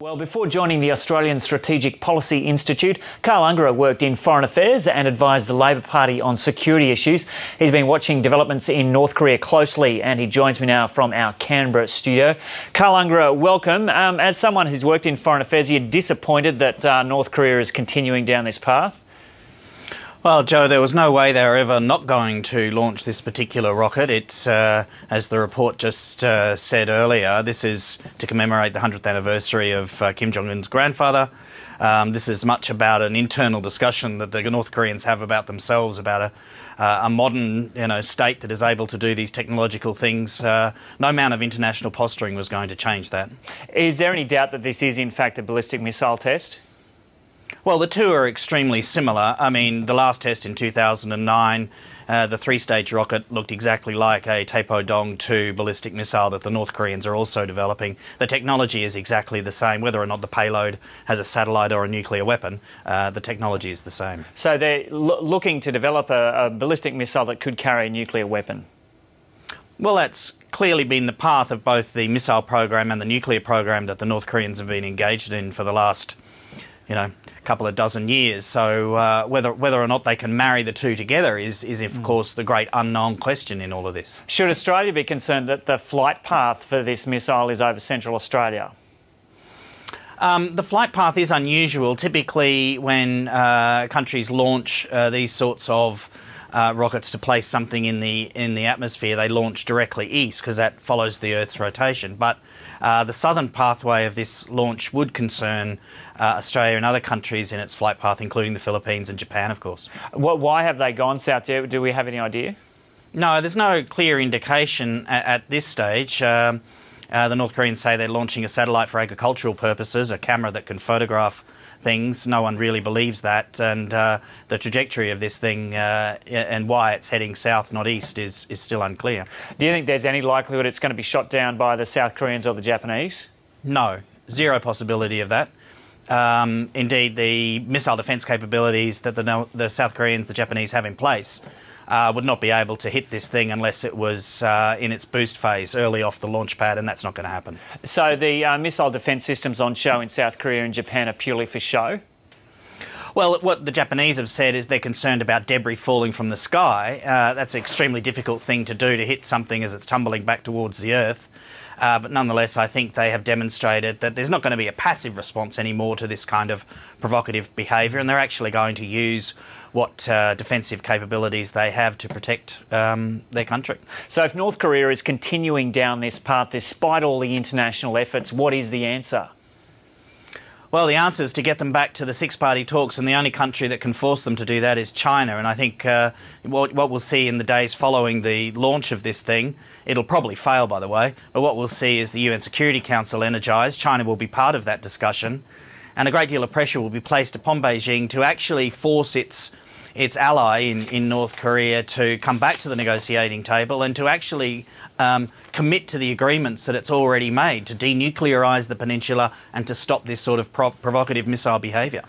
Well, before joining the Australian Strategic Policy Institute, Carl Ungerer worked in foreign affairs and advised the Labor Party on security issues. He's been watching developments in North Korea closely, and he joins me now from our Canberra studio. Carl Ungerer, welcome. As someone who's worked in foreign affairs, are you disappointed that North Korea is continuing down this path? Well, Joe, there was no way they were ever not going to launch this particular rocket. It's, as the report just said earlier, this is to commemorate the 100th anniversary of Kim Jong-un's grandfather. This is much about an internal discussion that the North Koreans have about themselves, about a modern, state that is able to do these technological things. No amount of international posturing was going to change that. Is there any doubt that this is in fact a ballistic missile test? Well, the two are extremely similar. I mean, the last test in 2009, the three-stage rocket looked exactly like a Taepodong-2 ballistic missile that the North Koreans are also developing. The technology is exactly the same. Whether or not the payload has a satellite or a nuclear weapon, the technology is the same. So they're looking to develop a ballistic missile that could carry a nuclear weapon? Well, that's clearly been the path of both the missile program and the nuclear program that the North Koreans have been engaged in for the last couple of dozen years. So whether or not they can marry the two together is of course the great unknown question in all of this. Should Australia be concerned that the flight path for this missile is over Central Australia? The flight path is unusual. Typically when countries launch these sorts of rockets to place something in the atmosphere, they launch directly east because that follows the Earth's rotation. But the southern pathway of this launch would concern Australia and other countries in its flight path, including the Philippines and Japan, of course. Why have they gone south? Do we have any idea? No, there's no clear indication at this stage. The North Koreans say they're launching a satellite for agricultural purposes, a camera that can photograph things. No one really believes that, and the trajectory of this thing and why it's heading south, not east, is still unclear. Do you think there's any likelihood it's going to be shot down by the South Koreans or the Japanese? No, zero possibility of that. Indeed, the missile defence capabilities that the South Koreans, the Japanese have in place would not be able to hit this thing unless it was in its boost phase early off the launch pad, and that's not going to happen. So the missile defence systems on show in South Korea and Japan are purely for show? Well, what the Japanese have said is they're concerned about debris falling from the sky. That's an extremely difficult thing to do, to hit something as it's tumbling back towards the Earth. But nonetheless, I think they have demonstrated that there's not going to be a passive response anymore to this kind of provocative behaviour, and they're actually going to use what defensive capabilities they have to protect their country. So if North Korea is continuing down this path despite all the international efforts, what is the answer? Well, the answer is to get them back to the six-party talks, and the only country that can force them to do that is China. And I think what we'll see in the days following the launch of this thing, it'll probably fail, by the way, but what we'll see is the UN Security Council energised. China will be part of that discussion, and a great deal of pressure will be placed upon Beijing to actually force its ally in North Korea to come back to the negotiating table and to actually commit to the agreements that it's already made to denuclearise the peninsula and to stop this sort of provocative missile behaviour.